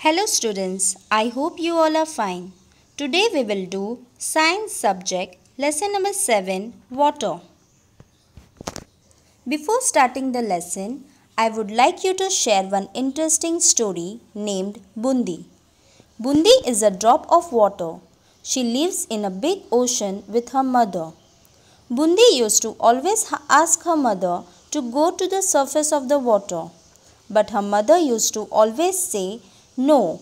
Hello students, I hope you all are fine. Today we will do science subject lesson number 7 water. Before starting the lesson, I would like you to share one interesting story named Bundi. Bundi is a drop of water. She lives in a big ocean with her mother. Bundi used to always ask her mother to go to the surface of the water. But her mother used to always say no,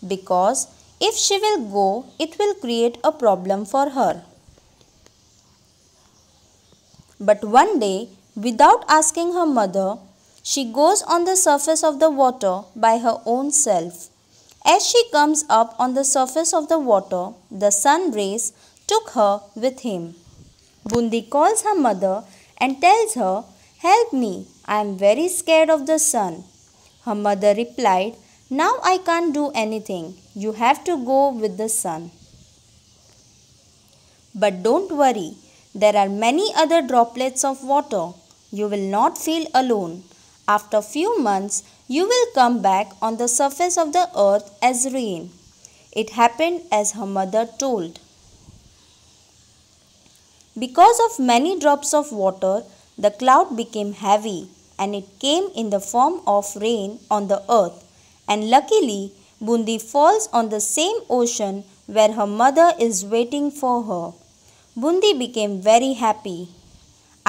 because if she will go, it will create a problem for her. But one day, without asking her mother, she goes on the surface of the water by her own self. As she comes up on the surface of the water, the sun rays took her with him. Bundi calls her mother and tells her, "Help me, I am very scared of the sun." Her mother replied, "Now I can't do anything. You have to go with the sun." But don't worry, there are many other droplets of water. You will not feel alone. After few months, you will come back on the surface of the earth as rain. It happened as her mother told. Because of many drops of water, the cloud became heavy and it came in the form of rain on the earth. And luckily, Bundi falls on the same ocean where her mother is waiting for her. Bundi became very happy.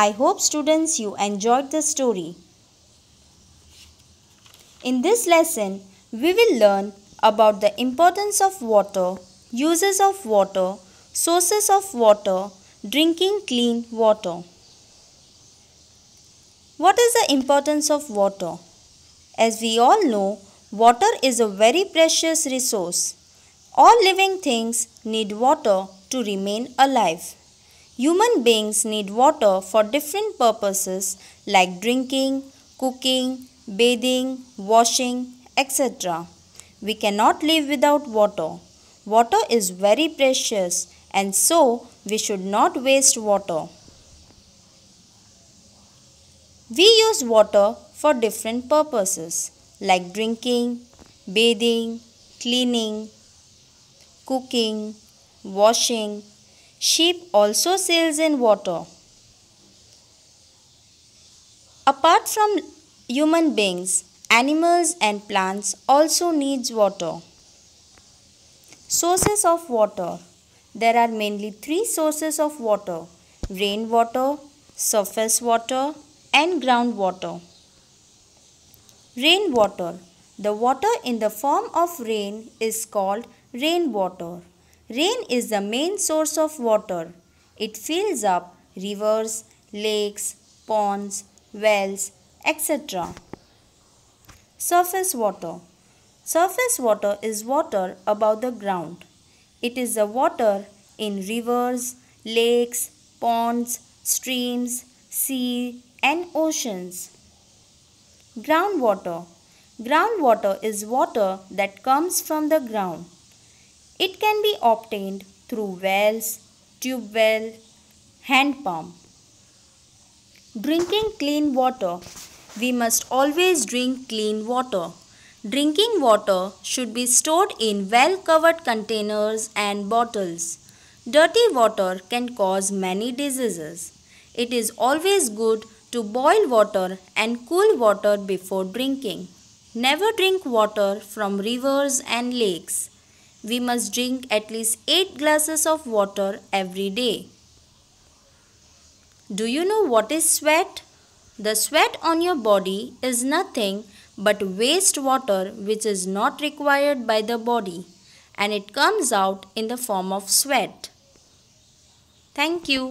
I hope students you enjoyed the story. In this lesson, we will learn about the importance of water, uses of water, sources of water, drinking clean water. What is the importance of water? As we all know, water is a very precious resource. All living things need water to remain alive. Human beings need water for different purposes like drinking, cooking, bathing, washing, etc. We cannot live without water. Water is very precious and so we should not waste water. We use water for different purposes like drinking, bathing, cleaning, cooking, washing. Sheep also sails in water. Apart from human beings, animals and plants also needs water. Sources of water. There are mainly 3 sources of water: rainwater, surface water, and groundwater. Rainwater. The water in the form of rain is called rainwater. Rain is the main source of water. It fills up rivers, lakes, ponds, wells, etc. Surface water. Surface water is water above the ground. It is the water in rivers, lakes, ponds, streams, sea, and oceans. Groundwater. Groundwater is water that comes from the ground. It can be obtained through wells, tube well, hand pump. Drinking clean water. We must always drink clean water. Drinking water should be stored in well-covered containers and bottles. Dirty water can cause many diseases. It is always good to boil water and cool water before drinking. Never drink water from rivers and lakes. We must drink at least 8 glasses of water every day. Do you know what is sweat? The sweat on your body is nothing but waste water which is not required by the body, and it comes out in the form of sweat. Thank you.